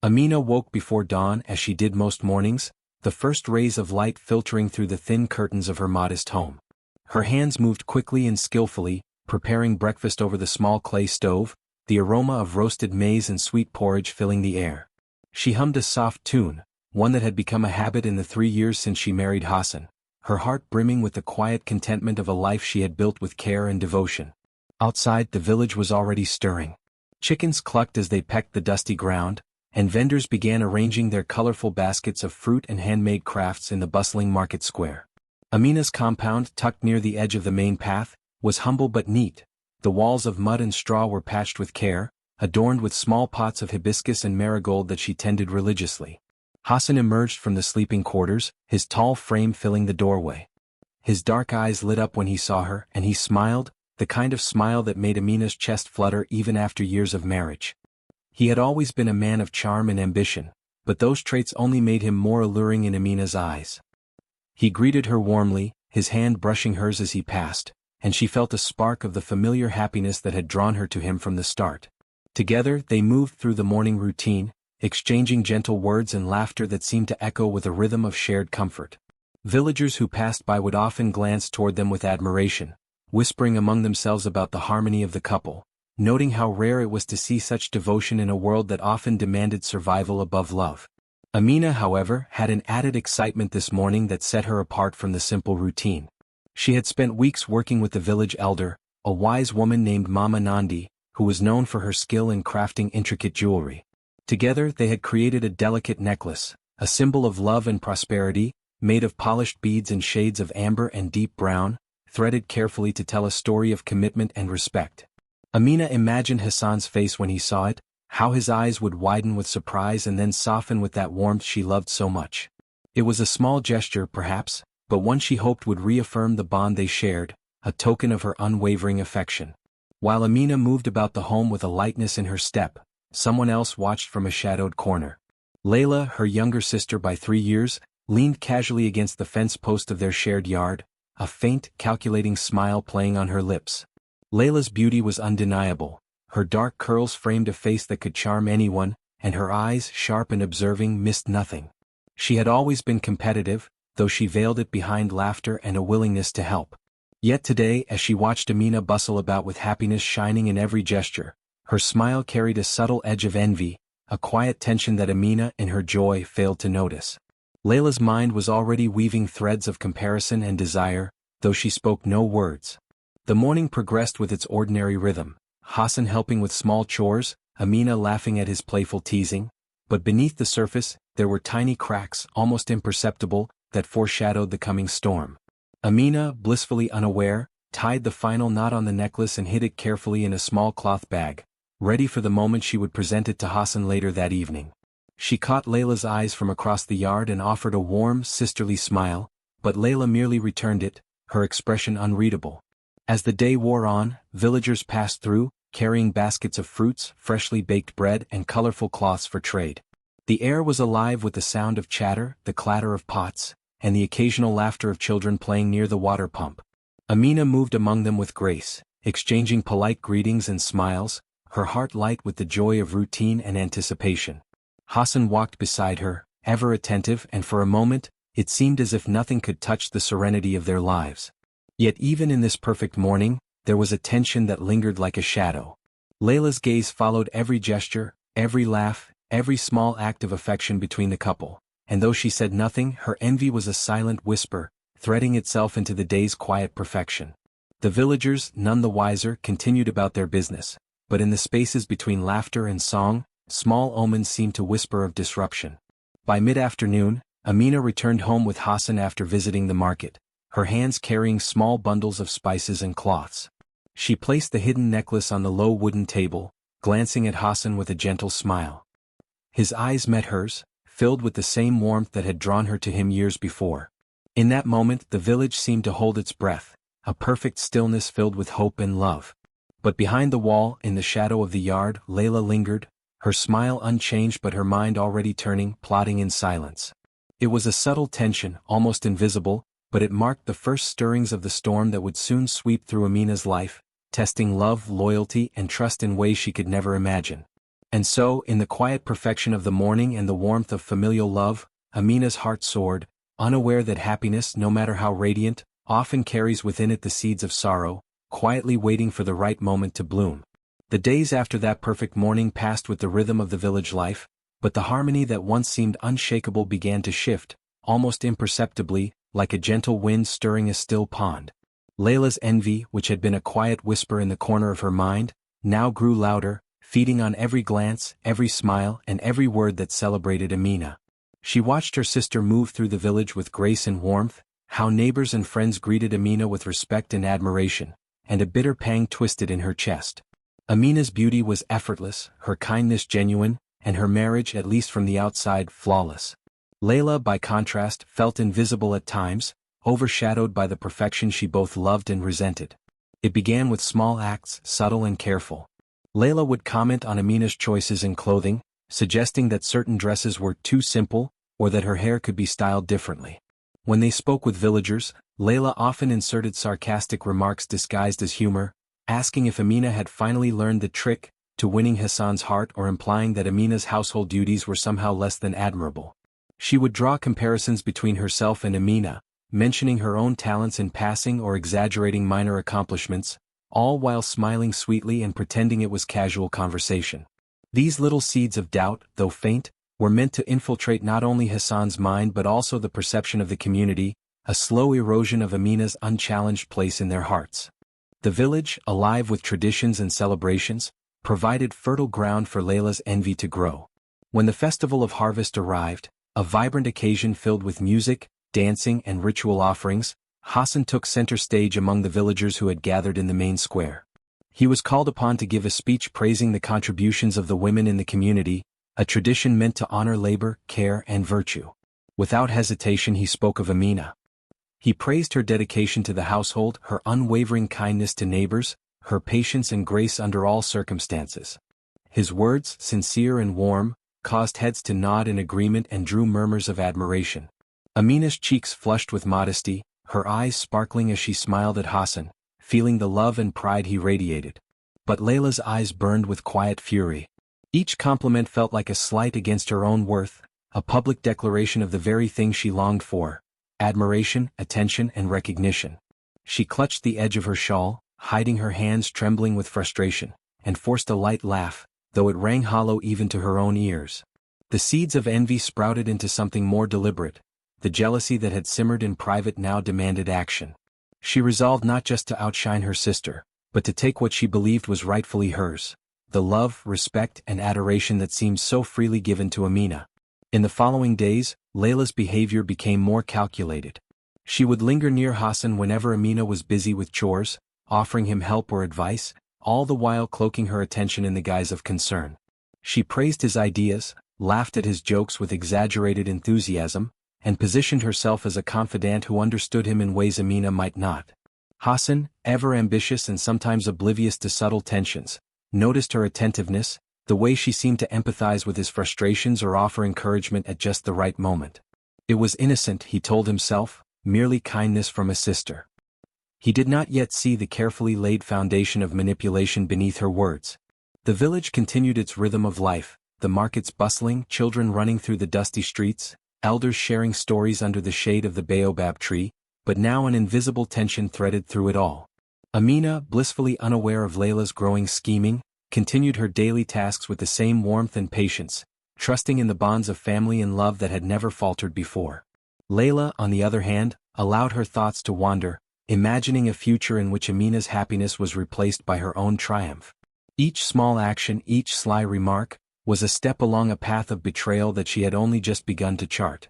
Amina woke before dawn as she did most mornings, the first rays of light filtering through the thin curtains of her modest home. Her hands moved quickly and skillfully, preparing breakfast over the small clay stove, the aroma of roasted maize and sweet porridge filling the air. She hummed a soft tune, one that had become a habit in the 3 years since she married Hassan, her heart brimming with the quiet contentment of a life she had built with care and devotion. Outside, the village was already stirring. Chickens clucked as they pecked the dusty ground, and vendors began arranging their colorful baskets of fruit and handmade crafts in the bustling market square. Amina's compound, tucked near the edge of the main path, was humble but neat. The walls of mud and straw were patched with care, adorned with small pots of hibiscus and marigold that she tended religiously. Hassan emerged from the sleeping quarters, his tall frame filling the doorway. His dark eyes lit up when he saw her, and he smiled, the kind of smile that made Amina's chest flutter even after years of marriage. He had always been a man of charm and ambition, but those traits only made him more alluring in Amina's eyes. He greeted her warmly, his hand brushing hers as he passed, and she felt a spark of the familiar happiness that had drawn her to him from the start. Together they moved through the morning routine, exchanging gentle words and laughter that seemed to echo with a rhythm of shared comfort. Villagers who passed by would often glance toward them with admiration, whispering among themselves about the harmony of the couple, noting how rare it was to see such devotion in a world that often demanded survival above love. Amina, however, had an added excitement this morning that set her apart from the simple routine. She had spent weeks working with the village elder, a wise woman named Mama Nandi, who was known for her skill in crafting intricate jewelry. Together they had created a delicate necklace, a symbol of love and prosperity, made of polished beads in shades of amber and deep brown, threaded carefully to tell a story of commitment and respect. Amina imagined Hassan's face when he saw it, how his eyes would widen with surprise and then soften with that warmth she loved so much. It was a small gesture, perhaps, but one she hoped would reaffirm the bond they shared, a token of her unwavering affection. While Amina moved about the home with a lightness in her step, someone else watched from a shadowed corner. Layla, her younger sister by 3 years, leaned casually against the fence post of their shared yard, a faint, calculating smile playing on her lips. Layla's beauty was undeniable. Her dark curls framed a face that could charm anyone, and her eyes, sharp and observing, missed nothing. She had always been competitive, though she veiled it behind laughter and a willingness to help. Yet today, as she watched Amina bustle about with happiness shining in every gesture, her smile carried a subtle edge of envy, a quiet tension that Amina, in her joy, failed to notice. Layla's mind was already weaving threads of comparison and desire, though she spoke no words. The morning progressed with its ordinary rhythm, Hassan helping with small chores, Amina laughing at his playful teasing, but beneath the surface, there were tiny cracks, almost imperceptible, that foreshadowed the coming storm. Amina, blissfully unaware, tied the final knot on the necklace and hid it carefully in a small cloth bag, ready for the moment she would present it to Hassan later that evening. She caught Layla's eyes from across the yard and offered a warm, sisterly smile, but Layla merely returned it, her expression unreadable. As the day wore on, villagers passed through, carrying baskets of fruits, freshly baked bread, and colorful cloths for trade. The air was alive with the sound of chatter, the clatter of pots, and the occasional laughter of children playing near the water pump. Amina moved among them with grace, exchanging polite greetings and smiles, her heart light with the joy of routine and anticipation. Hassan walked beside her, ever attentive, and for a moment, it seemed as if nothing could touch the serenity of their lives. Yet even in this perfect morning, there was a tension that lingered like a shadow. Layla's gaze followed every gesture, every laugh, every small act of affection between the couple, and though she said nothing, her envy was a silent whisper, threading itself into the day's quiet perfection. The villagers, none the wiser, continued about their business, but in the spaces between laughter and song, small omens seemed to whisper of disruption. By mid-afternoon, Amina returned home with Hassan after visiting the market, her hands carrying small bundles of spices and cloths. She placed the hidden necklace on the low wooden table, glancing at Hassan with a gentle smile. His eyes met hers, filled with the same warmth that had drawn her to him years before. In that moment the village seemed to hold its breath, a perfect stillness filled with hope and love. But behind the wall, in the shadow of the yard, Layla lingered, her smile unchanged but her mind already turning, plotting in silence. It was a subtle tension, almost invisible, but it marked the first stirrings of the storm that would soon sweep through Amina's life, testing love, loyalty, and trust in ways she could never imagine. And so, in the quiet perfection of the morning and the warmth of familial love, Amina's heart soared, unaware that happiness, no matter how radiant, often carries within it the seeds of sorrow, quietly waiting for the right moment to bloom. The days after that perfect morning passed with the rhythm of the village life, but the harmony that once seemed unshakable began to shift, almost imperceptibly, like a gentle wind stirring a still pond. Layla's envy, which had been a quiet whisper in the corner of her mind, now grew louder, feeding on every glance, every smile, and every word that celebrated Amina. She watched her sister move through the village with grace and warmth, how neighbors and friends greeted Amina with respect and admiration, and a bitter pang twisted in her chest. Amina's beauty was effortless, her kindness genuine, and her marriage, at least from the outside, flawless. Layla, by contrast, felt invisible at times, overshadowed by the perfection she both loved and resented. It began with small acts, subtle and careful. Layla would comment on Amina's choices in clothing, suggesting that certain dresses were too simple, or that her hair could be styled differently. When they spoke with villagers, Layla often inserted sarcastic remarks disguised as humor, asking if Amina had finally learned the trick to winning Hassan's heart, or implying that Amina's household duties were somehow less than admirable. She would draw comparisons between herself and Amina, mentioning her own talents in passing or exaggerating minor accomplishments, all while smiling sweetly and pretending it was casual conversation. These little seeds of doubt, though faint, were meant to infiltrate not only Hassan's mind but also the perception of the community, a slow erosion of Amina's unchallenged place in their hearts. The village, alive with traditions and celebrations, provided fertile ground for Layla's envy to grow. When the festival of harvest arrived, a vibrant occasion filled with music, dancing, and ritual offerings, Hassan took center stage among the villagers who had gathered in the main square. He was called upon to give a speech praising the contributions of the women in the community, a tradition meant to honor labor, care, and virtue. Without hesitation he spoke of Amina. He praised her dedication to the household, her unwavering kindness to neighbors, her patience and grace under all circumstances. His words, sincere and warm, caused heads to nod in agreement and drew murmurs of admiration. Amina's cheeks flushed with modesty, her eyes sparkling as she smiled at Hassan, feeling the love and pride he radiated. But Layla's eyes burned with quiet fury. Each compliment felt like a slight against her own worth, a public declaration of the very thing she longed for: admiration, attention, and recognition. She clutched the edge of her shawl, hiding her hands trembling with frustration, and forced a light laugh, though it rang hollow even to her own ears. The seeds of envy sprouted into something more deliberate. The jealousy that had simmered in private now demanded action. She resolved not just to outshine her sister, but to take what she believed was rightfully hers: the love, respect, and adoration that seemed so freely given to Amina. In the following days, Layla's behavior became more calculated. She would linger near Hassan whenever Amina was busy with chores, offering him help or advice, all the while cloaking her attention in the guise of concern. She praised his ideas, laughed at his jokes with exaggerated enthusiasm, and positioned herself as a confidant who understood him in ways Amina might not. Hassan, ever ambitious and sometimes oblivious to subtle tensions, noticed her attentiveness, the way she seemed to empathize with his frustrations or offer encouragement at just the right moment. It was innocent, he told himself, merely kindness from a sister. He did not yet see the carefully laid foundation of manipulation beneath her words. The village continued its rhythm of life, the markets bustling, children running through the dusty streets, elders sharing stories under the shade of the baobab tree, but now an invisible tension threaded through it all. Amina, blissfully unaware of Layla's growing scheming, continued her daily tasks with the same warmth and patience, trusting in the bonds of family and love that had never faltered before. Layla, on the other hand, allowed her thoughts to wander, imagining a future in which Amina's happiness was replaced by her own triumph. Each small action, each sly remark, was a step along a path of betrayal that she had only just begun to chart.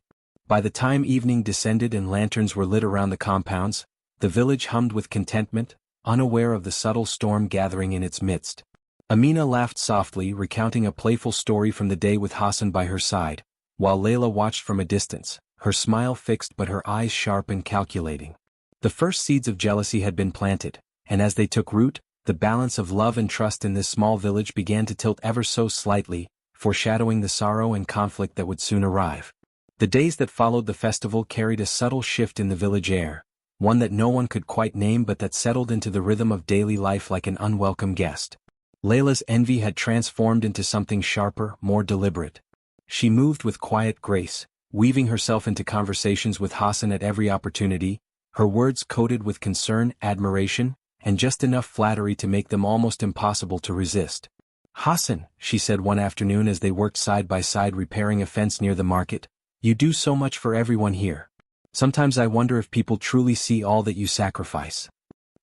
By the time evening descended and lanterns were lit around the compounds, the village hummed with contentment, unaware of the subtle storm gathering in its midst. Amina laughed softly, recounting a playful story from the day with Hassan by her side, while Layla watched from a distance, her smile fixed but her eyes sharp and calculating. The first seeds of jealousy had been planted, and as they took root, the balance of love and trust in this small village began to tilt ever so slightly, foreshadowing the sorrow and conflict that would soon arrive. The days that followed the festival carried a subtle shift in the village air, one that no one could quite name but that settled into the rhythm of daily life like an unwelcome guest. Layla's envy had transformed into something sharper, more deliberate. She moved with quiet grace, weaving herself into conversations with Hassan at every opportunity, her words coated with concern, admiration, and just enough flattery to make them almost impossible to resist. "Hassan," she said one afternoon as they worked side by side repairing a fence near the market, "you do so much for everyone here. Sometimes I wonder if people truly see all that you sacrifice."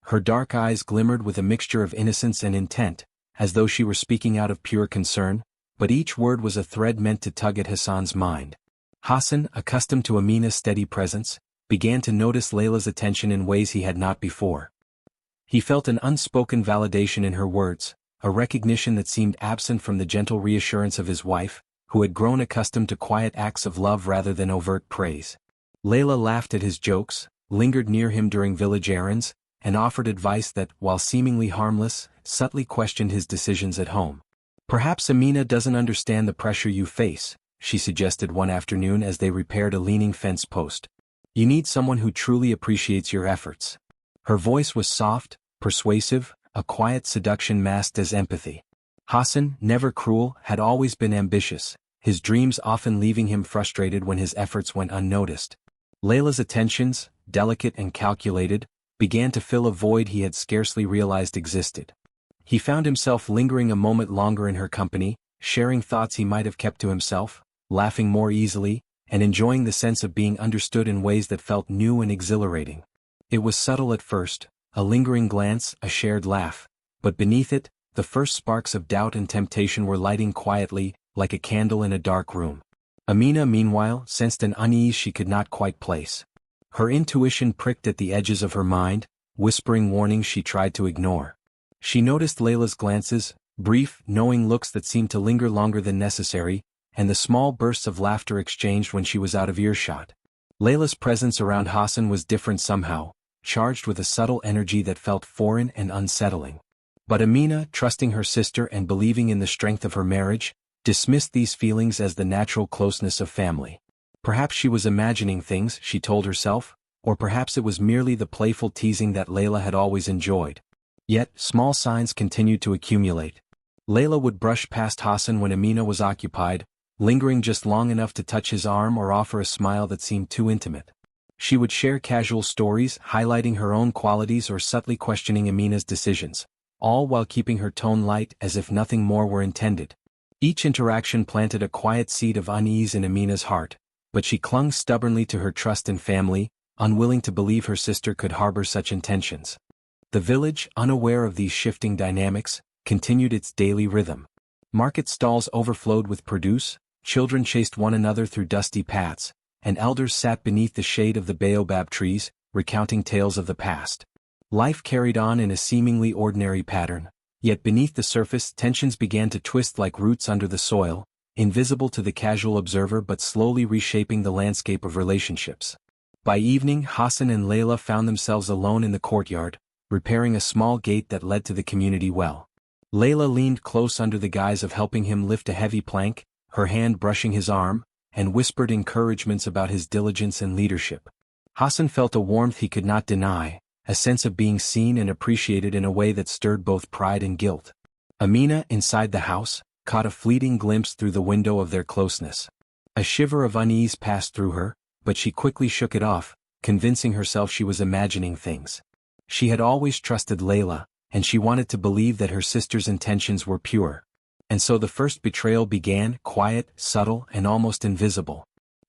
Her dark eyes glimmered with a mixture of innocence and intent, as though she were speaking out of pure concern, but each word was a thread meant to tug at Hassan's mind. Hassan, accustomed to Amina's steady presence, began to notice Layla's attention in ways he had not before. He felt an unspoken validation in her words, a recognition that seemed absent from the gentle reassurance of his wife, who had grown accustomed to quiet acts of love rather than overt praise. Layla laughed at his jokes, lingered near him during village errands, and offered advice that, while seemingly harmless, subtly questioned his decisions at home. "Perhaps Amina doesn't understand the pressure you face," she suggested one afternoon as they repaired a leaning fence post. "You need someone who truly appreciates your efforts." Her voice was soft, persuasive, a quiet seduction masked as empathy. Hassan, never cruel, had always been ambitious, his dreams often leaving him frustrated when his efforts went unnoticed. Layla's attentions, delicate and calculated, began to fill a void he had scarcely realized existed. He found himself lingering a moment longer in her company, sharing thoughts he might have kept to himself, laughing more easily, and enjoying the sense of being understood in ways that felt new and exhilarating. It was subtle at first, a lingering glance, a shared laugh, but beneath it, the first sparks of doubt and temptation were lighting quietly, like a candle in a dark room. Amina, meanwhile, sensed an unease she could not quite place. Her intuition pricked at the edges of her mind, whispering warnings she tried to ignore. She noticed Layla's glances, brief, knowing looks that seemed to linger longer than necessary, and the small bursts of laughter exchanged when she was out of earshot. Layla's presence around Hassan was different somehow, charged with a subtle energy that felt foreign and unsettling. But Amina, trusting her sister and believing in the strength of her marriage, dismissed these feelings as the natural closeness of family. Perhaps she was imagining things, she told herself, or perhaps it was merely the playful teasing that Layla had always enjoyed. Yet, small signs continued to accumulate. Layla would brush past Hassan when Amina was occupied, lingering just long enough to touch his arm or offer a smile that seemed too intimate. She would share casual stories, highlighting her own qualities or subtly questioning Amina's decisions, all while keeping her tone light as if nothing more were intended. Each interaction planted a quiet seed of unease in Amina's heart, but she clung stubbornly to her trust in family, unwilling to believe her sister could harbor such intentions. The village, unaware of these shifting dynamics, continued its daily rhythm. Market stalls overflowed with produce, children chased one another through dusty paths, and elders sat beneath the shade of the baobab trees, recounting tales of the past. Life carried on in a seemingly ordinary pattern, yet beneath the surface tensions began to twist like roots under the soil, invisible to the casual observer but slowly reshaping the landscape of relationships. By evening, Hassan and Layla found themselves alone in the courtyard, repairing a small gate that led to the community well. Layla leaned close under the guise of helping him lift a heavy plank, her hand brushing his arm, and whispered encouragements about his diligence and leadership. Hassan felt a warmth he could not deny, a sense of being seen and appreciated in a way that stirred both pride and guilt. Amina, inside the house, caught a fleeting glimpse through the window of their closeness. A shiver of unease passed through her, but she quickly shook it off, convincing herself she was imagining things. She had always trusted Layla, and she wanted to believe that her sister's intentions were pure. And so the first betrayal began, quiet, subtle, and almost invisible.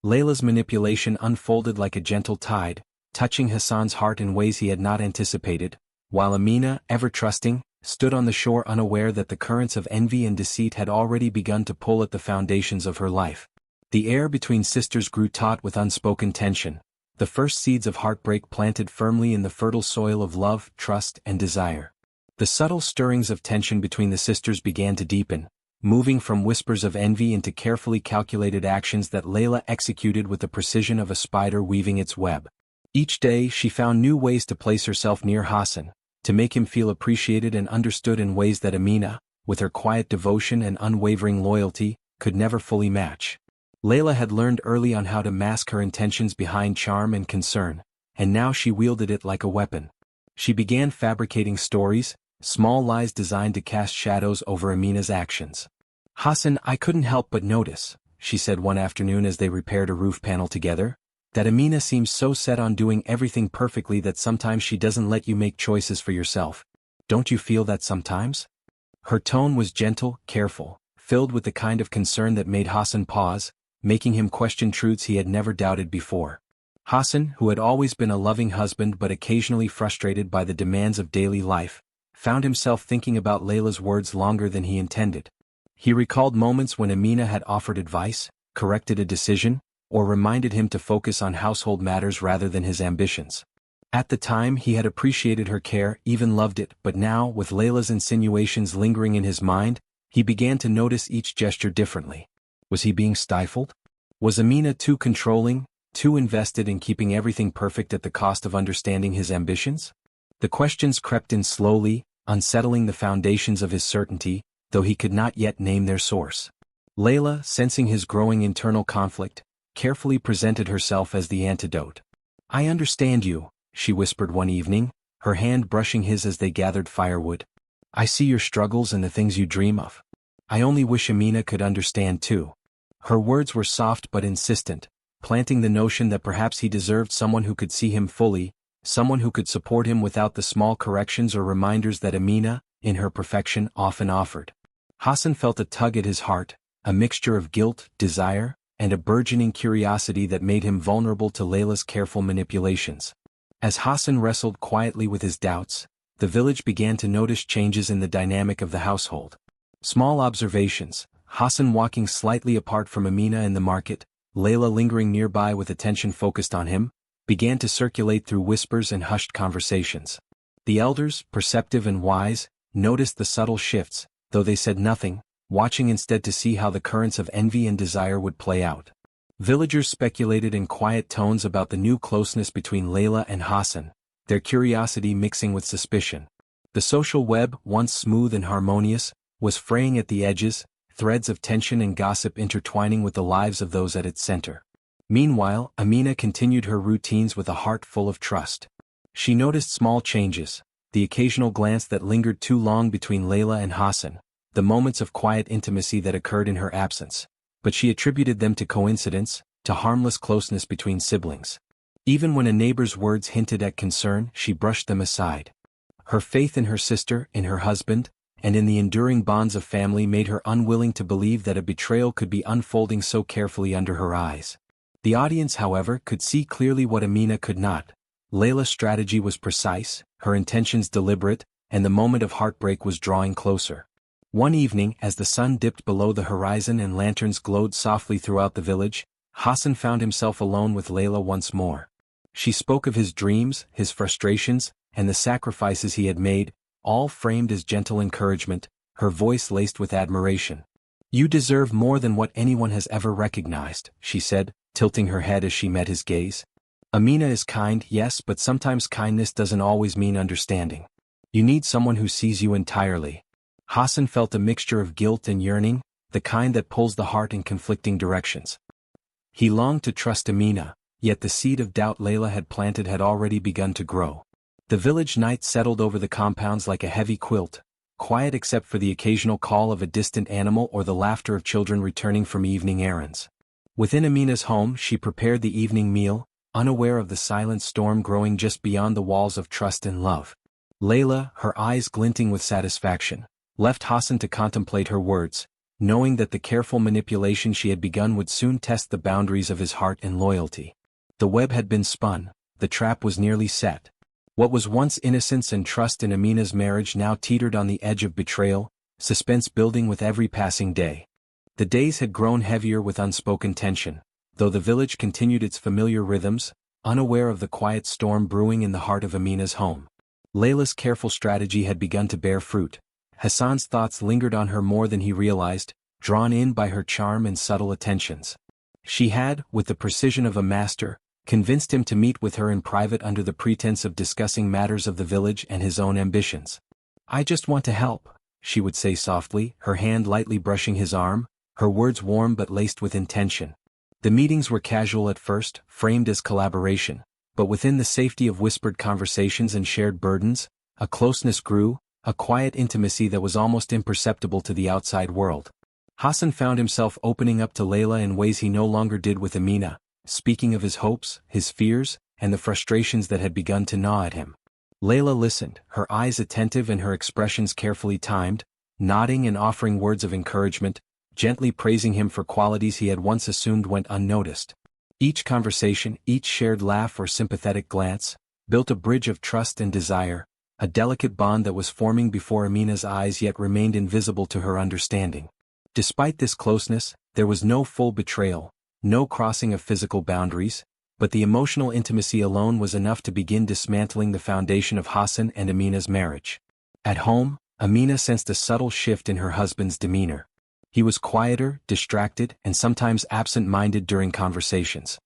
Layla's manipulation unfolded like a gentle tide, touching Hassan's heart in ways he had not anticipated, while Amina, ever trusting, stood on the shore unaware that the currents of envy and deceit had already begun to pull at the foundations of her life. The air between sisters grew taut with unspoken tension, the first seeds of heartbreak planted firmly in the fertile soil of love, trust, and desire. The subtle stirrings of tension between the sisters began to deepen, moving from whispers of envy into carefully calculated actions that Layla executed with the precision of a spider weaving its web. Each day she found new ways to place herself near Hassan, to make him feel appreciated and understood in ways that Amina, with her quiet devotion and unwavering loyalty, could never fully match. Layla had learned early on how to mask her intentions behind charm and concern, and now she wielded it like a weapon. She began fabricating stories, small lies designed to cast shadows over Amina's actions. "Hassan, I couldn't help but notice," she said one afternoon as they repaired a roof panel together, "that Amina seems so set on doing everything perfectly that sometimes she doesn't let you make choices for yourself. Don't you feel that sometimes?" Her tone was gentle, careful, filled with the kind of concern that made Hassan pause, making him question truths he had never doubted before. Hassan, who had always been a loving husband but occasionally frustrated by the demands of daily life, found himself thinking about Layla's words longer than he intended. He recalled moments when Amina had offered advice, corrected a decision, or reminded him to focus on household matters rather than his ambitions. At the time he had appreciated her care, even loved it, but now, with Layla's insinuations lingering in his mind, he began to notice each gesture differently. Was he being stifled? Was Amina too controlling, too invested in keeping everything perfect at the cost of understanding his ambitions? The questions crept in slowly, unsettling the foundations of his certainty, though he could not yet name their source. Layla, sensing his growing internal conflict, carefully presented herself as the antidote. "I understand you," she whispered one evening, her hand brushing his as they gathered firewood. "I see your struggles and the things you dream of. I only wish Amina could understand too." Her words were soft but insistent, planting the notion that perhaps he deserved someone who could see him fully, someone who could support him without the small corrections or reminders that Amina, in her perfection, often offered. Hassan felt a tug at his heart, a mixture of guilt, desire, and a burgeoning curiosity that made him vulnerable to Layla's careful manipulations. As Hassan wrestled quietly with his doubts, the village began to notice changes in the dynamic of the household. Small observations: Hassan walking slightly apart from Amina in the market, Layla lingering nearby with attention focused on him, began to circulate through whispers and hushed conversations. The elders, perceptive and wise, noticed the subtle shifts, though they said nothing, watching instead to see how the currents of envy and desire would play out. Villagers speculated in quiet tones about the new closeness between Layla and Hassan, their curiosity mixing with suspicion. The social web, once smooth and harmonious, was fraying at the edges, threads of tension and gossip intertwining with the lives of those at its center. Meanwhile, Amina continued her routines with a heart full of trust. She noticed small changes, the occasional glance that lingered too long between Layla and Hassan, the moments of quiet intimacy that occurred in her absence, but she attributed them to coincidence, to harmless closeness between siblings. Even when a neighbor's words hinted at concern, she brushed them aside. Her faith in her sister, in her husband, and in the enduring bonds of family made her unwilling to believe that a betrayal could be unfolding so carefully under her eyes. The audience, however, could see clearly what Amina could not. Layla's strategy was precise, her intentions deliberate, and the moment of heartbreak was drawing closer. One evening, as the sun dipped below the horizon and lanterns glowed softly throughout the village, Hassan found himself alone with Layla once more. She spoke of his dreams, his frustrations, and the sacrifices he had made, all framed as gentle encouragement, her voice laced with admiration. "You deserve more than what anyone has ever recognized," she said, tilting her head as she met his gaze. "Amina is kind, yes, but sometimes kindness doesn't always mean understanding. You need someone who sees you entirely." Hassan felt a mixture of guilt and yearning, the kind that pulls the heart in conflicting directions. He longed to trust Amina, yet the seed of doubt Layla had planted had already begun to grow. The village night settled over the compounds like a heavy quilt, quiet except for the occasional call of a distant animal or the laughter of children returning from evening errands. Within Amina's home she prepared the evening meal, unaware of the silent storm growing just beyond the walls of trust and love. Layla, her eyes glinting with satisfaction, left Hassan to contemplate her words, knowing that the careful manipulation she had begun would soon test the boundaries of his heart and loyalty. The web had been spun, the trap was nearly set. What was once innocence and trust in Amina's marriage now teetered on the edge of betrayal, suspense building with every passing day. The days had grown heavier with unspoken tension, though the village continued its familiar rhythms, unaware of the quiet storm brewing in the heart of Amina's home. Layla's careful strategy had begun to bear fruit. Hassan's thoughts lingered on her more than he realized, drawn in by her charm and subtle attentions. She had, with the precision of a master, convinced him to meet with her in private under the pretense of discussing matters of the village and his own ambitions. "I just want to help," she would say softly, her hand lightly brushing his arm, her words warm but laced with intention. The meetings were casual at first, framed as collaboration, but within the safety of whispered conversations and shared burdens, a closeness grew, a quiet intimacy that was almost imperceptible to the outside world. Hassan found himself opening up to Layla in ways he no longer did with Amina, speaking of his hopes, his fears, and the frustrations that had begun to gnaw at him. Layla listened, her eyes attentive and her expressions carefully timed, nodding and offering words of encouragement, gently praising him for qualities he had once assumed went unnoticed. Each conversation, each shared laugh or sympathetic glance, built a bridge of trust and desire, a delicate bond that was forming before Amina's eyes yet remained invisible to her understanding. Despite this closeness, there was no full betrayal, no crossing of physical boundaries, but the emotional intimacy alone was enough to begin dismantling the foundation of Hassan and Amina's marriage. At home, Amina sensed a subtle shift in her husband's demeanor. He was quieter, distracted, and sometimes absent-minded during conversations.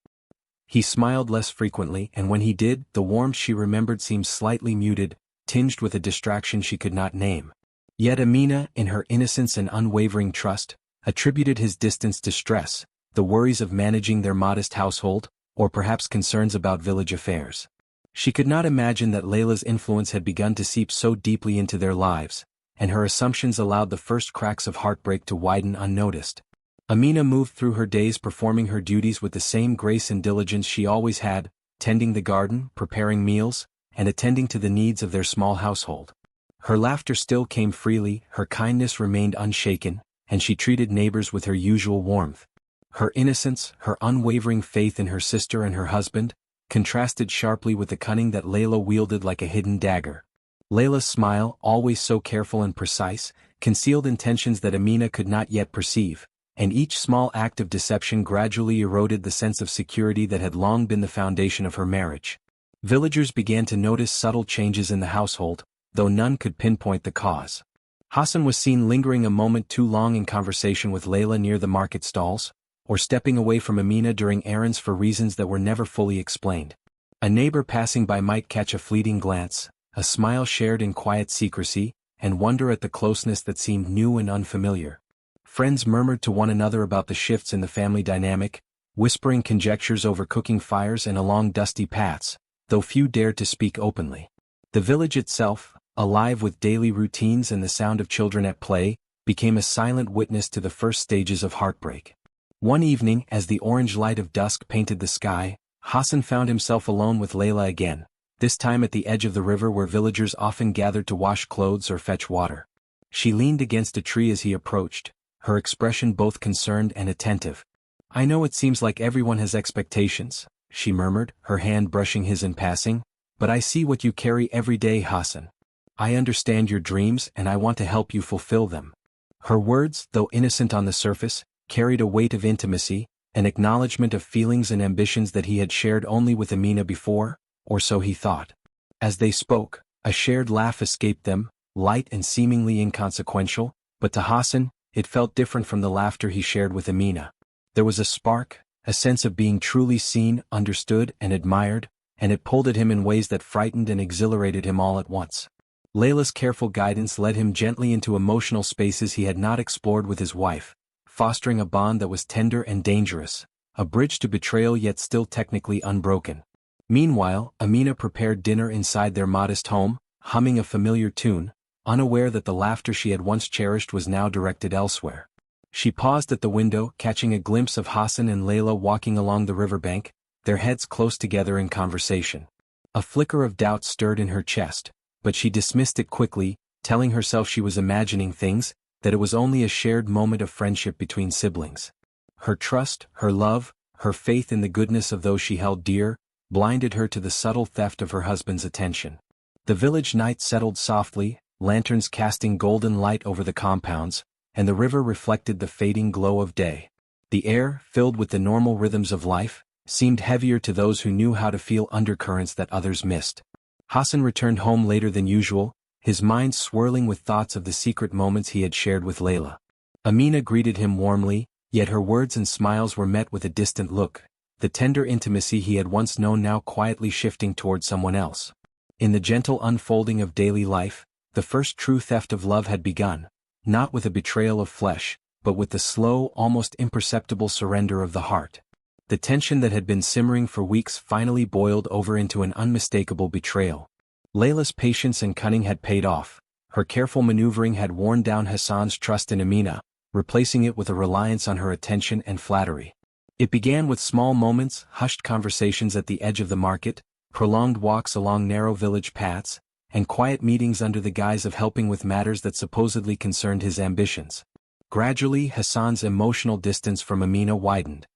He smiled less frequently, and when he did, the warmth she remembered seemed slightly muted, tinged with a distraction she could not name. Yet Amina, in her innocence and unwavering trust, attributed his distance to stress, the worries of managing their modest household, or perhaps concerns about village affairs. She could not imagine that Layla's influence had begun to seep so deeply into their lives, and her assumptions allowed the first cracks of heartbreak to widen unnoticed. Amina moved through her days performing her duties with the same grace and diligence she always had, tending the garden, preparing meals, and attending to the needs of their small household. Her laughter still came freely, her kindness remained unshaken, and she treated neighbors with her usual warmth. Her innocence, her unwavering faith in her sister and her husband, contrasted sharply with the cunning that Layla wielded like a hidden dagger. Layla's smile, always so careful and precise, concealed intentions that Amina could not yet perceive, and each small act of deception gradually eroded the sense of security that had long been the foundation of her marriage. Villagers began to notice subtle changes in the household, though none could pinpoint the cause. Hassan was seen lingering a moment too long in conversation with Layla near the market stalls, or stepping away from Amina during errands for reasons that were never fully explained. A neighbor passing by might catch a fleeting glance, a smile shared in quiet secrecy, and wonder at the closeness that seemed new and unfamiliar. Friends murmured to one another about the shifts in the family dynamic, whispering conjectures over cooking fires and along dusty paths, though few dared to speak openly. The village itself, alive with daily routines and the sound of children at play, became a silent witness to the first stages of heartbreak. One evening, as the orange light of dusk painted the sky, Hassan found himself alone with Layla again, this time at the edge of the river where villagers often gathered to wash clothes or fetch water. She leaned against a tree as he approached, her expression both concerned and attentive. "I know it seems like everyone has expectations," she murmured, her hand brushing his in passing, "but I see what you carry every day, Hassan. I understand your dreams and I want to help you fulfill them." Her words, though innocent on the surface, carried a weight of intimacy, an acknowledgement of feelings and ambitions that he had shared only with Amina before, or so he thought. As they spoke, a shared laugh escaped them, light and seemingly inconsequential, but to Hassan, it felt different from the laughter he shared with Amina. There was a spark, a sense of being truly seen, understood, and admired, and it pulled at him in ways that frightened and exhilarated him all at once. Layla's careful guidance led him gently into emotional spaces he had not explored with his wife, fostering a bond that was tender and dangerous, a bridge to betrayal yet still technically unbroken. Meanwhile, Amina prepared dinner inside their modest home, humming a familiar tune, unaware that the laughter she had once cherished was now directed elsewhere. She paused at the window, catching a glimpse of Hassan and Layla walking along the riverbank, their heads close together in conversation. A flicker of doubt stirred in her chest, but she dismissed it quickly, telling herself she was imagining things, that it was only a shared moment of friendship between siblings. Her trust, her love, her faith in the goodness of those she held dear, blinded her to the subtle theft of her husband's attention. The village night settled softly, lanterns casting golden light over the compounds, and the river reflected the fading glow of day. The air, filled with the normal rhythms of life, seemed heavier to those who knew how to feel undercurrents that others missed. Hassan returned home later than usual, his mind swirling with thoughts of the secret moments he had shared with Layla. Amina greeted him warmly, yet her words and smiles were met with a distant look, the tender intimacy he had once known now quietly shifting toward someone else. In the gentle unfolding of daily life, the first true theft of love had begun, not with a betrayal of flesh, but with the slow, almost imperceptible surrender of the heart. The tension that had been simmering for weeks finally boiled over into an unmistakable betrayal. Layla's patience and cunning had paid off, Her careful maneuvering had worn down Hassan's trust in Amina, replacing it with a reliance on her attention and flattery. It began with small moments, hushed conversations at the edge of the market, prolonged walks along narrow village paths, and quiet meetings under the guise of helping with matters that supposedly concerned his ambitions. Gradually, Hassan's emotional distance from Amina widened.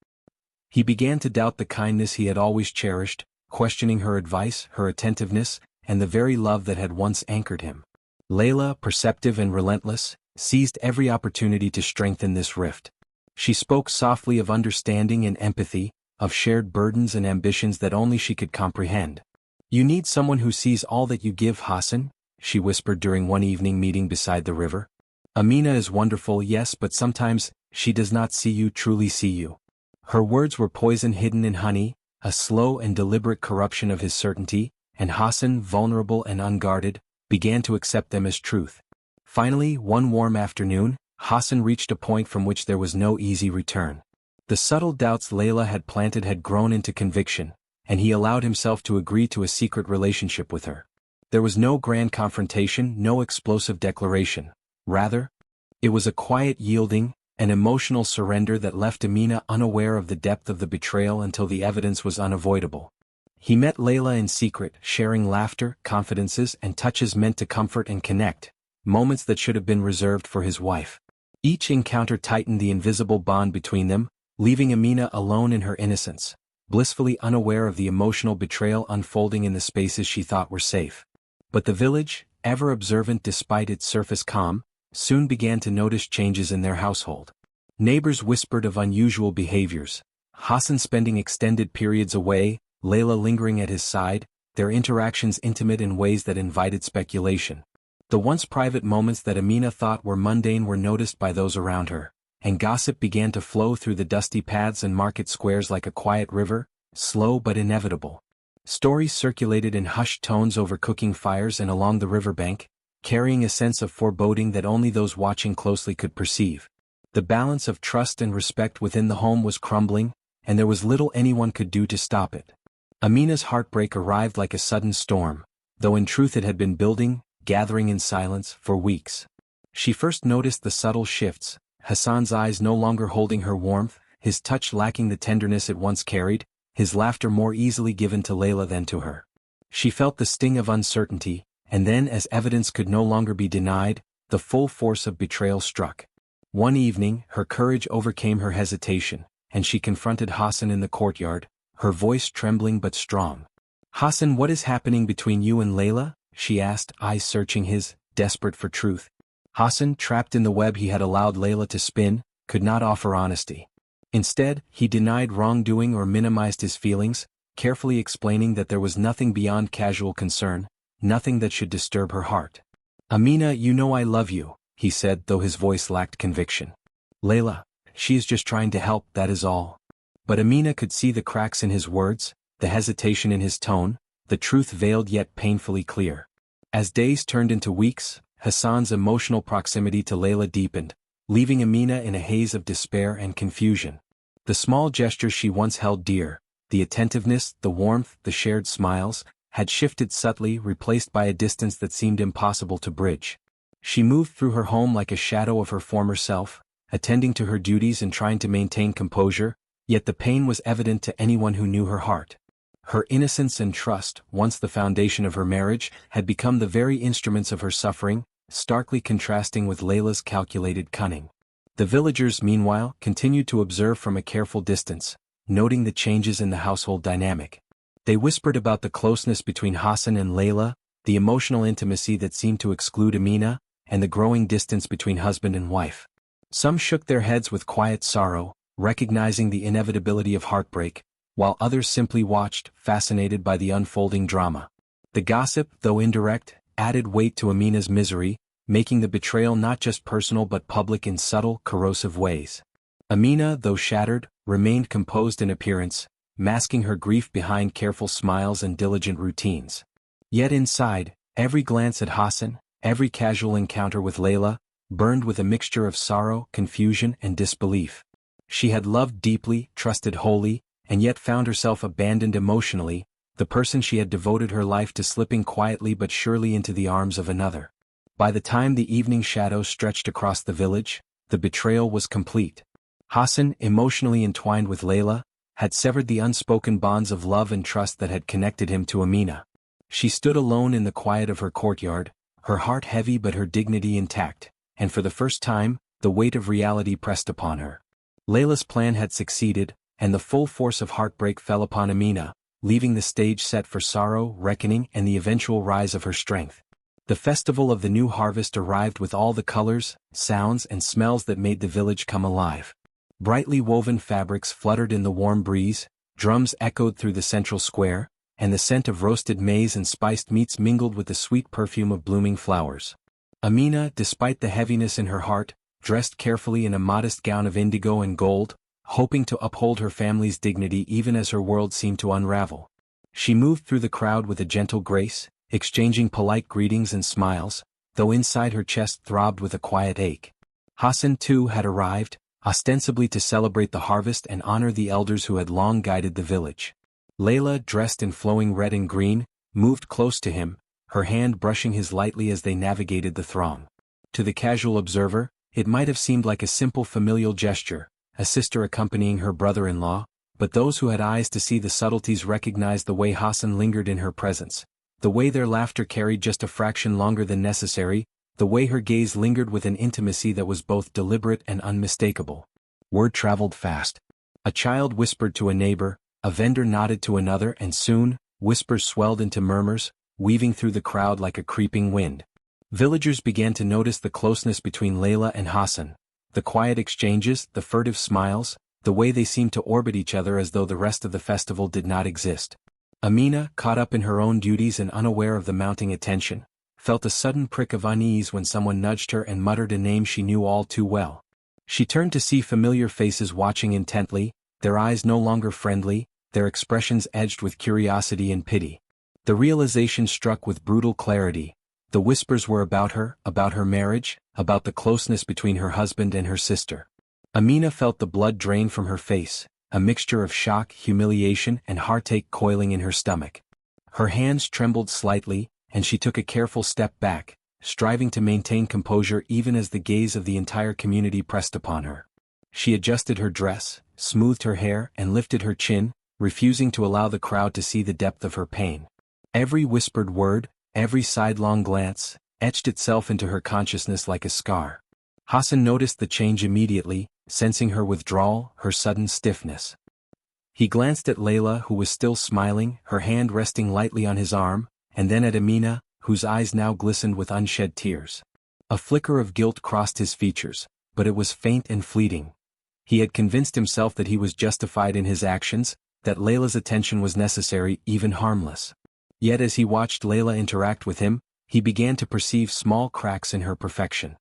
He began to doubt the kindness he had always cherished, questioning her advice, her attentiveness, and the very love that had once anchored him. Layla, perceptive and relentless, seized every opportunity to strengthen this rift. She spoke softly of understanding and empathy, of shared burdens and ambitions that only she could comprehend. "You need someone who sees all that you give, Hassan," she whispered during one evening meeting beside the river. "Amina is wonderful, yes, but sometimes she does not see you, truly see you." Her words were poison hidden in honey, a slow and deliberate corruption of his certainty, and Hassan, vulnerable and unguarded, began to accept them as truth. Finally, one warm afternoon, Hassan reached a point from which there was no easy return. The subtle doubts Layla had planted had grown into conviction, and he allowed himself to agree to a secret relationship with her. There was no grand confrontation, no explosive declaration. Rather, it was a quiet yielding, an emotional surrender that left Amina unaware of the depth of the betrayal until the evidence was unavoidable. He met Layla in secret, sharing laughter, confidences, and touches meant to comfort and connect, moments that should have been reserved for his wife. Each encounter tightened the invisible bond between them, leaving Amina alone in her innocence, blissfully unaware of the emotional betrayal unfolding in the spaces she thought were safe. But the village, ever observant despite its surface calm, soon began to notice changes in their household. Neighbors whispered of unusual behaviors, Hassan spending extended periods away, Layla lingering at his side, their interactions intimate in ways that invited speculation. The once private moments that Amina thought were mundane were noticed by those around her, and gossip began to flow through the dusty paths and market squares like a quiet river, slow but inevitable. Stories circulated in hushed tones over cooking fires and along the riverbank, carrying a sense of foreboding that only those watching closely could perceive. The balance of trust and respect within the home was crumbling, and there was little anyone could do to stop it. Amina's heartbreak arrived like a sudden storm, though in truth it had been building, gathering in silence, for weeks. She first noticed the subtle shifts, Hassan's eyes no longer holding her warmth, his touch lacking the tenderness it once carried, his laughter more easily given to Layla than to her. She felt the sting of uncertainty, and then as evidence could no longer be denied, the full force of betrayal struck. One evening, her courage overcame her hesitation, and she confronted Hassan in the courtyard, her voice trembling but strong. "Hassan, what is happening between you and Layla?" she asked, eyes searching his, desperate for truth. Hassan, trapped in the web he had allowed Layla to spin, could not offer honesty. Instead, he denied wrongdoing or minimized his feelings, carefully explaining that there was nothing beyond casual concern, nothing that should disturb her heart. "Amina, you know I love you," he said, though his voice lacked conviction. "Layla, she is just trying to help, that is all." But Amina could see the cracks in his words, the hesitation in his tone, the truth veiled yet painfully clear. As days turned into weeks, Hassan's emotional proximity to Layla deepened, leaving Amina in a haze of despair and confusion. The small gestures she once held dear, the attentiveness, the warmth, the shared smiles, had shifted subtly, replaced by a distance that seemed impossible to bridge. She moved through her home like a shadow of her former self, attending to her duties and trying to maintain composure, yet the pain was evident to anyone who knew her heart. Her innocence and trust, once the foundation of her marriage, had become the very instruments of her suffering, starkly contrasting with Layla's calculated cunning. The villagers, meanwhile, continued to observe from a careful distance, noting the changes in the household dynamic. They whispered about the closeness between Hassan and Layla, the emotional intimacy that seemed to exclude Amina, and the growing distance between husband and wife. Some shook their heads with quiet sorrow, recognizing the inevitability of heartbreak, while others simply watched, fascinated by the unfolding drama. The gossip, though indirect, added weight to Amina's misery, making the betrayal not just personal but public in subtle, corrosive ways. Amina, though shattered, remained composed in appearance, masking her grief behind careful smiles and diligent routines. Yet inside, every glance at Hassan, every casual encounter with Layla, burned with a mixture of sorrow, confusion, and disbelief. She had loved deeply, trusted wholly, and yet found herself abandoned emotionally, the person she had devoted her life to slipping quietly but surely into the arms of another. By the time the evening shadows stretched across the village, the betrayal was complete. Hassan, emotionally entwined with Layla, had severed the unspoken bonds of love and trust that had connected him to Amina. She stood alone in the quiet of her courtyard, her heart heavy but her dignity intact, and for the first time, the weight of reality pressed upon her. Layla's plan had succeeded, and the full force of heartbreak fell upon Amina, leaving the stage set for sorrow, reckoning, and the eventual rise of her strength. The festival of the new harvest arrived with all the colors, sounds, and smells that made the village come alive. Brightly woven fabrics fluttered in the warm breeze, drums echoed through the central square, and the scent of roasted maize and spiced meats mingled with the sweet perfume of blooming flowers. Amina, despite the heaviness in her heart, dressed carefully in a modest gown of indigo and gold, hoping to uphold her family's dignity even as her world seemed to unravel. She moved through the crowd with a gentle grace, exchanging polite greetings and smiles, though inside her chest throbbed with a quiet ache. Hassan too had arrived, ostensibly to celebrate the harvest and honor the elders who had long guided the village. Layla, dressed in flowing red and green, moved close to him, her hand brushing his lightly as they navigated the throng. To the casual observer, it might have seemed like a simple familial gesture, a sister accompanying her brother-in-law, but those who had eyes to see the subtleties recognized the way Hassan lingered in her presence, the way their laughter carried just a fraction longer than necessary, the way her gaze lingered with an intimacy that was both deliberate and unmistakable. Word traveled fast. A child whispered to a neighbor, a vendor nodded to another, and soon, whispers swelled into murmurs, weaving through the crowd like a creeping wind. Villagers began to notice the closeness between Layla and Hassan, the quiet exchanges, the furtive smiles, the way they seemed to orbit each other as though the rest of the festival did not exist. Amina, caught up in her own duties and unaware of the mounting attention, felt a sudden prick of unease when someone nudged her and muttered a name she knew all too well. She turned to see familiar faces watching intently, their eyes no longer friendly, their expressions edged with curiosity and pity. The realization struck with brutal clarity. The whispers were about her marriage, about the closeness between her husband and her sister. Amina felt the blood drain from her face, a mixture of shock, humiliation, and heartache coiling in her stomach. Her hands trembled slightly, and she took a careful step back, striving to maintain composure even as the gaze of the entire community pressed upon her. She adjusted her dress, smoothed her hair, and lifted her chin, refusing to allow the crowd to see the depth of her pain. Every whispered word, every sidelong glance, etched itself into her consciousness like a scar. Hassan noticed the change immediately, sensing her withdrawal, her sudden stiffness. He glanced at Layla, who was still smiling, her hand resting lightly on his arm, and then at Amina, whose eyes now glistened with unshed tears. A flicker of guilt crossed his features, but it was faint and fleeting. He had convinced himself that he was justified in his actions, that Layla's attention was necessary, even harmless. Yet as he watched Layla interact with him, he began to perceive small cracks in her perfection.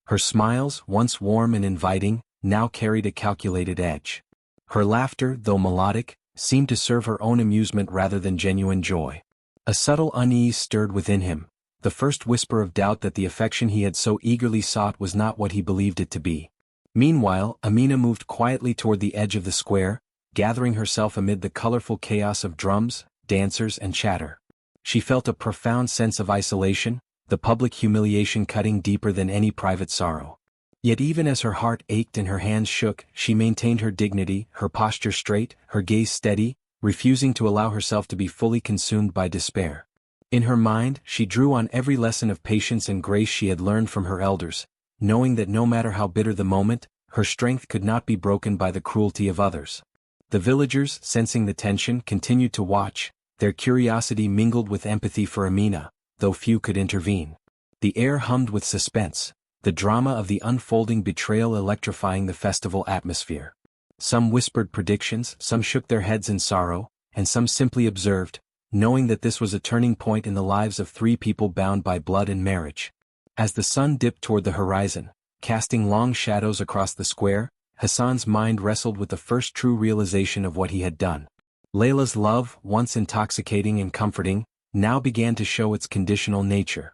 Her smiles, once warm and inviting, now carried a calculated edge. Her laughter, though melodic, seemed to serve her own amusement rather than genuine joy. A subtle unease stirred within him, the first whisper of doubt that the affection he had so eagerly sought was not what he believed it to be. Meanwhile, Amina moved quietly toward the edge of the square, gathering herself amid the colorful chaos of drums, dancers, and chatter. She felt a profound sense of isolation, the public humiliation cutting deeper than any private sorrow. Yet even as her heart ached and her hands shook, she maintained her dignity, her posture straight, her gaze steady, refusing to allow herself to be fully consumed by despair. In her mind, she drew on every lesson of patience and grace she had learned from her elders, knowing that no matter how bitter the moment, her strength could not be broken by the cruelty of others. The villagers, sensing the tension, continued to watch, their curiosity mingled with empathy for Amina, though few could intervene. The air hummed with suspense, the drama of the unfolding betrayal electrifying the festival atmosphere. Some whispered predictions, some shook their heads in sorrow, and some simply observed, knowing that this was a turning point in the lives of three people bound by blood and marriage. As the sun dipped toward the horizon, casting long shadows across the square, Hassan's mind wrestled with the first true realization of what he had done. Layla's love, once intoxicating and comforting, now began to show its conditional nature.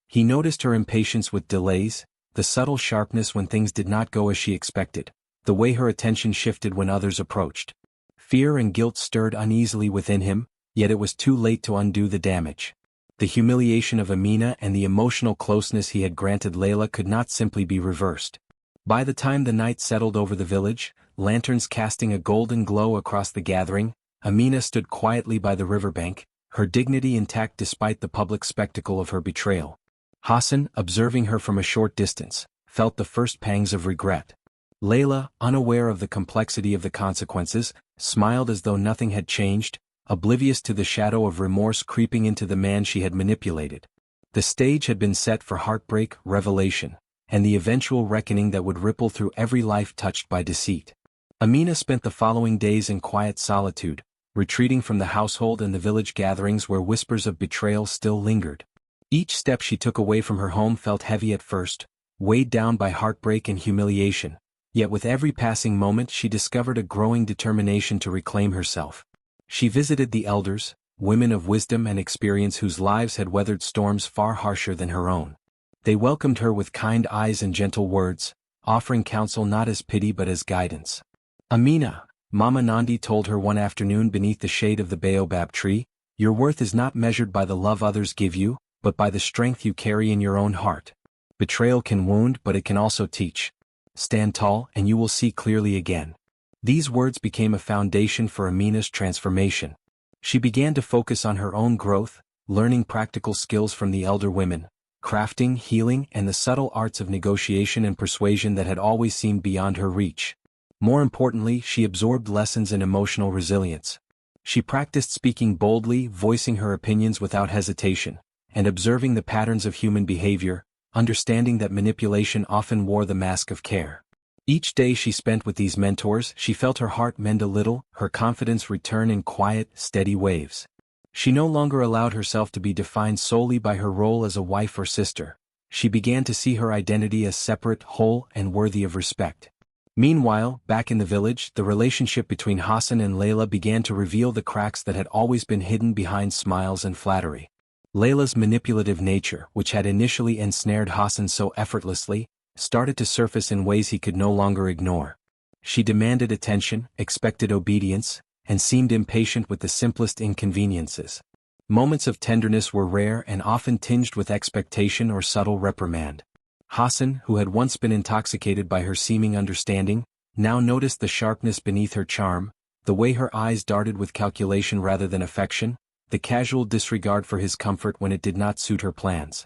He noticed her impatience with delays, the subtle sharpness when things did not go as she expected, the way her attention shifted when others approached. Fear and guilt stirred uneasily within him, yet it was too late to undo the damage. The humiliation of Amina and the emotional closeness he had granted Layla could not simply be reversed. By the time the night settled over the village, lanterns casting a golden glow across the gathering, Amina stood quietly by the riverbank, her dignity intact despite the public spectacle of her betrayal. Hassan, observing her from a short distance, felt the first pangs of regret. Layla, unaware of the complexity of the consequences, smiled as though nothing had changed, oblivious to the shadow of remorse creeping into the man she had manipulated. The stage had been set for heartbreak, revelation, and the eventual reckoning that would ripple through every life touched by deceit. Amina spent the following days in quiet solitude, retreating from the household and the village gatherings where whispers of betrayal still lingered. Each step she took away from her home felt heavy at first, weighed down by heartbreak and humiliation, yet with every passing moment she discovered a growing determination to reclaim herself. She visited the elders, women of wisdom and experience whose lives had weathered storms far harsher than her own. They welcomed her with kind eyes and gentle words, offering counsel not as pity but as guidance. Amina, Mama Nandi told her one afternoon beneath the shade of the baobab tree, "Your worth is not measured by the love others give you, but by the strength you carry in your own heart. Betrayal can wound, but it can also teach. Stand tall and you will see clearly again." These words became a foundation for Amina's transformation. She began to focus on her own growth, learning practical skills from the elder women, crafting, healing, and the subtle arts of negotiation and persuasion that had always seemed beyond her reach. More importantly, she absorbed lessons in emotional resilience. She practiced speaking boldly, voicing her opinions without hesitation, and observing the patterns of human behavior, understanding that manipulation often wore the mask of care. Each day she spent with these mentors, she felt her heart mend a little, her confidence return in quiet, steady waves. She no longer allowed herself to be defined solely by her role as a wife or sister. She began to see her identity as separate, whole, and worthy of respect. Meanwhile, back in the village, the relationship between Hassan and Layla began to reveal the cracks that had always been hidden behind smiles and flattery. Layla's manipulative nature, which had initially ensnared Hassan so effortlessly, started to surface in ways he could no longer ignore. She demanded attention, expected obedience, and seemed impatient with the simplest inconveniences. Moments of tenderness were rare and often tinged with expectation or subtle reprimand. Hassan, who had once been intoxicated by her seeming understanding, now noticed the sharpness beneath her charm, the way her eyes darted with calculation rather than affection, the casual disregard for his comfort when it did not suit her plans.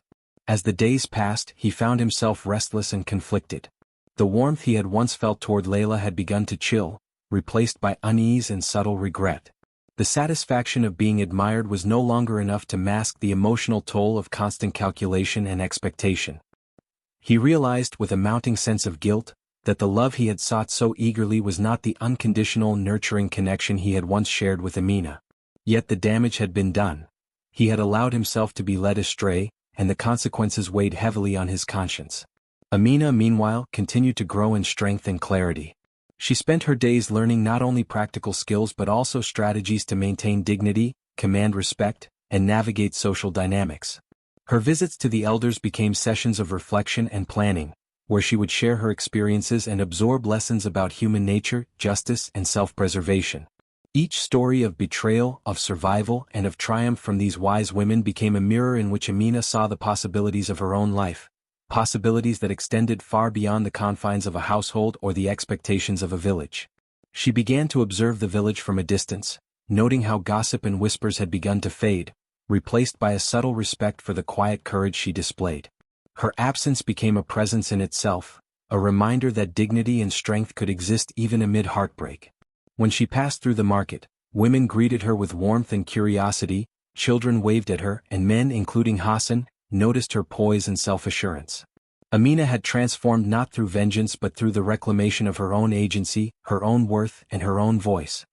As the days passed, he found himself restless and conflicted. The warmth he had once felt toward Layla had begun to chill, replaced by unease and subtle regret. The satisfaction of being admired was no longer enough to mask the emotional toll of constant calculation and expectation. He realized with a mounting sense of guilt that the love he had sought so eagerly was not the unconditional, nurturing connection he had once shared with Amina. Yet the damage had been done. He had allowed himself to be led astray, and the consequences weighed heavily on his conscience. Amina, meanwhile, continued to grow in strength and clarity. She spent her days learning not only practical skills but also strategies to maintain dignity, command respect, and navigate social dynamics. Her visits to the elders became sessions of reflection and planning, where she would share her experiences and absorb lessons about human nature, justice, and self-preservation. Each story of betrayal, of survival, and of triumph from these wise women became a mirror in which Amina saw the possibilities of her own life, possibilities that extended far beyond the confines of a household or the expectations of a village. She began to observe the village from a distance, noting how gossip and whispers had begun to fade, replaced by a subtle respect for the quiet courage she displayed. Her absence became a presence in itself, a reminder that dignity and strength could exist even amid heartbreak. When she passed through the market, women greeted her with warmth and curiosity, children waved at her, and men, including Hassan, noticed her poise and self-assurance. Amina had transformed not through vengeance but through the reclamation of her own agency, her own worth, and her own voice.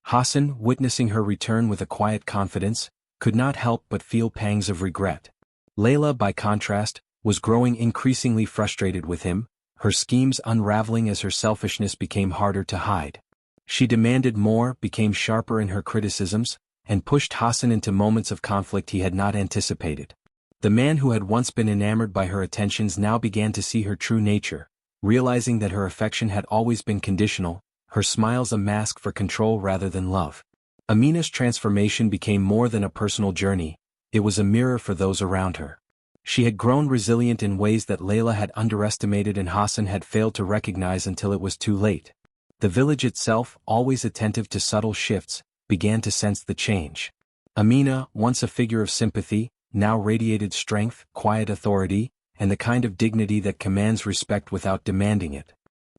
Hassan, witnessing her return with a quiet confidence, could not help but feel pangs of regret. Layla, by contrast, was growing increasingly frustrated with him, her schemes unraveling as her selfishness became harder to hide. She demanded more, became sharper in her criticisms, and pushed Hassan into moments of conflict he had not anticipated. The man who had once been enamored by her attentions now began to see her true nature, realizing that her affection had always been conditional, her smiles a mask for control rather than love. Amina's transformation became more than a personal journey, it was a mirror for those around her. She had grown resilient in ways that Layla had underestimated and Hassan had failed to recognize until it was too late. The village itself, always attentive to subtle shifts, began to sense the change. Amina, once a figure of sympathy, now radiated strength, quiet authority, and the kind of dignity that commands respect without demanding it.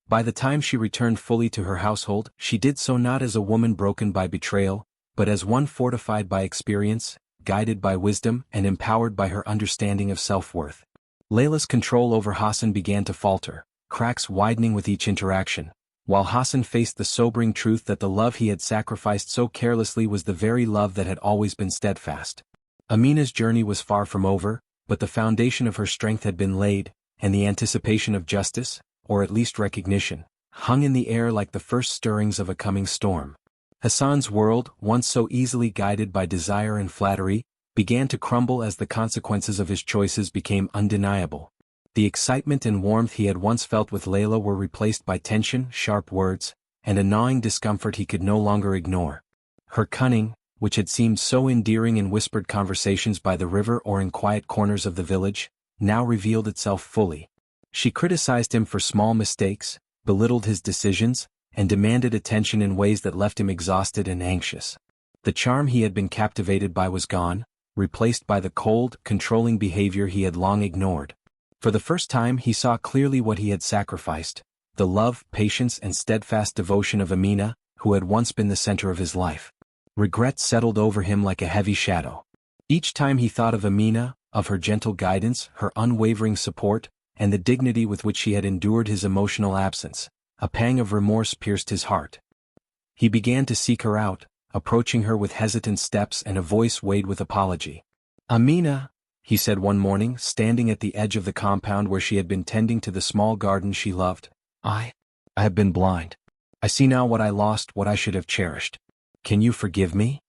By the time she returned fully to her household, she did so not as a woman broken by betrayal, but as one fortified by experience, guided by wisdom, and empowered by her understanding of self-worth. Layla's control over Hassan began to falter, cracks widening with each interaction, while Hassan faced the sobering truth that the love he had sacrificed so carelessly was the very love that had always been steadfast. Amina's journey was far from over, but the foundation of her strength had been laid, and the anticipation of justice, or at least recognition, hung in the air like the first stirrings of a coming storm. Hassan's world, once so easily guided by desire and flattery, began to crumble as the consequences of his choices became undeniable. The excitement and warmth he had once felt with Layla were replaced by tension, sharp words, and a gnawing discomfort he could no longer ignore. Her cunning, which had seemed so endearing in whispered conversations by the river or in quiet corners of the village, now revealed itself fully. She criticized him for small mistakes, belittled his decisions, and demanded attention in ways that left him exhausted and anxious. The charm he had been captivated by was gone, replaced by the cold, controlling behavior he had long ignored. For the first time he saw clearly what he had sacrificed, the love, patience and steadfast devotion of Amina, who had once been the center of his life. Regret settled over him like a heavy shadow. Each time he thought of Amina, of her gentle guidance, her unwavering support, and the dignity with which she had endured his emotional absence, a pang of remorse pierced his heart. He began to seek her out, approaching her with hesitant steps and a voice weighted with apology. "Amina," he said one morning, standing at the edge of the compound where she had been tending to the small garden she loved. I have been blind. I see now what I lost, what I should have cherished. Can you forgive me?"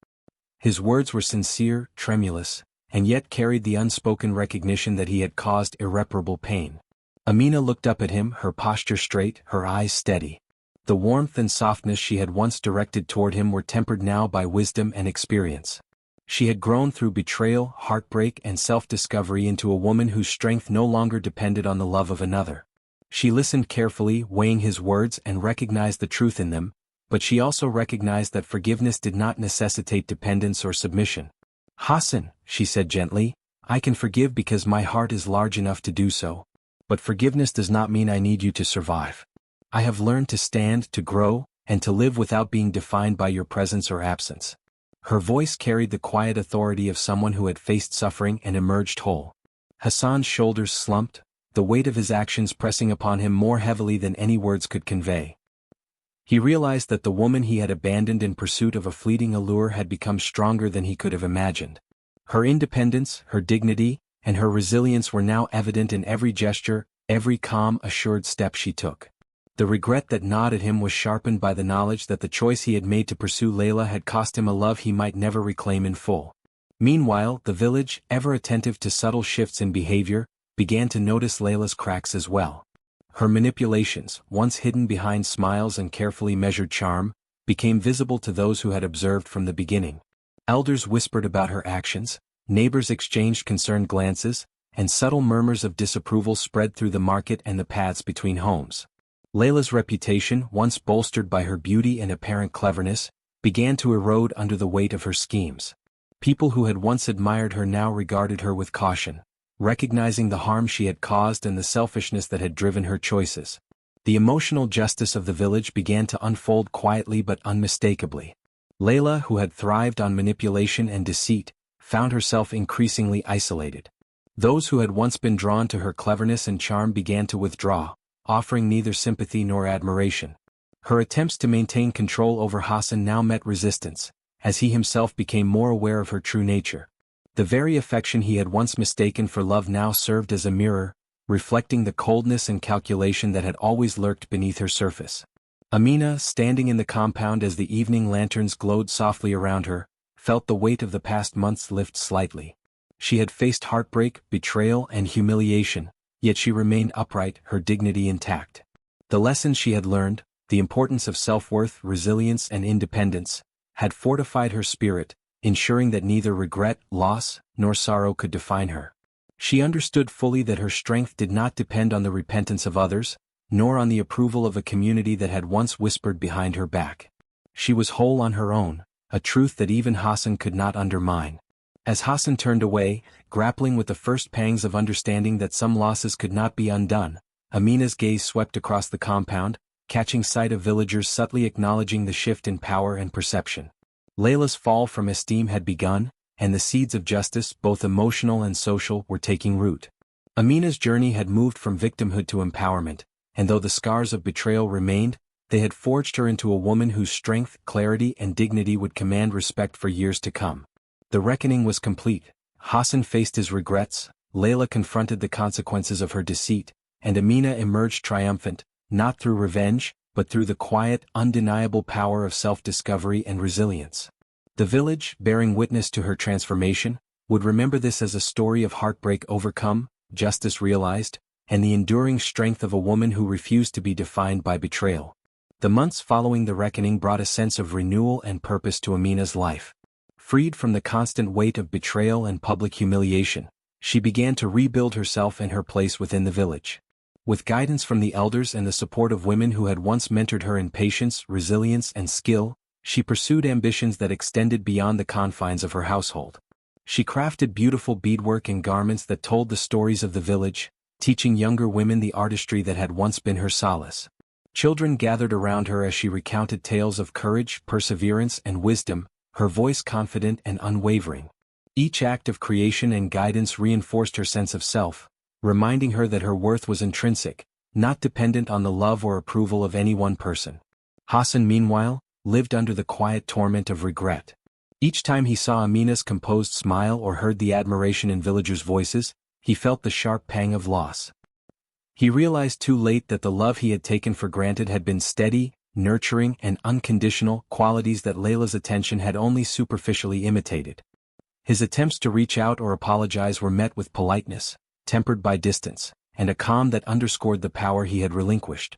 His words were sincere, tremulous, and yet carried the unspoken recognition that he had caused irreparable pain. Amina looked up at him, her posture straight, her eyes steady. The warmth and softness she had once directed toward him were tempered now by wisdom and experience. She had grown through betrayal, heartbreak, and self-discovery into a woman whose strength no longer depended on the love of another. She listened carefully, weighing his words and recognized the truth in them, but she also recognized that forgiveness did not necessitate dependence or submission. "Hassan," she said gently, "I can forgive because my heart is large enough to do so. But forgiveness does not mean I need you to survive. I have learned to stand, to grow, and to live without being defined by your presence or absence." Her voice carried the quiet authority of someone who had faced suffering and emerged whole. Hassan's shoulders slumped, the weight of his actions pressing upon him more heavily than any words could convey. He realized that the woman he had abandoned in pursuit of a fleeting allure had become stronger than he could have imagined. Her independence, her dignity, and her resilience were now evident in every gesture, every calm, assured step she took. The regret that gnawed at him was sharpened by the knowledge that the choice he had made to pursue Layla had cost him a love he might never reclaim in full. Meanwhile, the village, ever attentive to subtle shifts in behavior, began to notice Layla's cracks as well. Her manipulations, once hidden behind smiles and carefully measured charm, became visible to those who had observed from the beginning. Elders whispered about her actions, neighbors exchanged concerned glances, and subtle murmurs of disapproval spread through the market and the paths between homes. Layla's reputation, once bolstered by her beauty and apparent cleverness, began to erode under the weight of her schemes. People who had once admired her now regarded her with caution, recognizing the harm she had caused and the selfishness that had driven her choices. The emotional justice of the village began to unfold quietly but unmistakably. Layla, who had thrived on manipulation and deceit, found herself increasingly isolated. Those who had once been drawn to her cleverness and charm began to withdraw, offering neither sympathy nor admiration. Her attempts to maintain control over Hassan now met resistance, as he himself became more aware of her true nature. The very affection he had once mistaken for love now served as a mirror, reflecting the coldness and calculation that had always lurked beneath her surface. Amina, standing in the compound as the evening lanterns glowed softly around her, felt the weight of the past months lift slightly. She had faced heartbreak, betrayal, and humiliation, yet she remained upright, her dignity intact. The lessons she had learned, the importance of self-worth, resilience, and independence, had fortified her spirit, ensuring that neither regret, loss, nor sorrow could define her. She understood fully that her strength did not depend on the repentance of others, nor on the approval of a community that had once whispered behind her back. She was whole on her own, a truth that even Hassan could not undermine. As Hassan turned away, grappling with the first pangs of understanding that some losses could not be undone, Amina's gaze swept across the compound, catching sight of villagers subtly acknowledging the shift in power and perception. Layla's fall from esteem had begun, and the seeds of justice, both emotional and social, were taking root. Amina's journey had moved from victimhood to empowerment, and though the scars of betrayal remained, they had forged her into a woman whose strength, clarity, and dignity would command respect for years to come. The reckoning was complete. Hassan faced his regrets, Layla confronted the consequences of her deceit, and Amina emerged triumphant, not through revenge, but through the quiet, undeniable power of self-discovery and resilience. The village, bearing witness to her transformation, would remember this as a story of heartbreak overcome, justice realized, and the enduring strength of a woman who refused to be defined by betrayal. The months following the reckoning brought a sense of renewal and purpose to Amina's life. Freed from the constant weight of betrayal and public humiliation, she began to rebuild herself and her place within the village. With guidance from the elders and the support of women who had once mentored her in patience, resilience, and skill, she pursued ambitions that extended beyond the confines of her household. She crafted beautiful beadwork and garments that told the stories of the village, teaching younger women the artistry that had once been her solace. Children gathered around her as she recounted tales of courage, perseverance, and wisdom, her voice confident and unwavering. Each act of creation and guidance reinforced her sense of self, reminding her that her worth was intrinsic, not dependent on the love or approval of any one person. Hassan, meanwhile, lived under the quiet torment of regret. Each time he saw Amina's composed smile or heard the admiration in villagers' voices, he felt the sharp pang of loss. He realized too late that the love he had taken for granted had been steady, nurturing, and unconditional, qualities that Layla's attention had only superficially imitated. His attempts to reach out or apologize were met with politeness, tempered by distance, and a calm that underscored the power he had relinquished.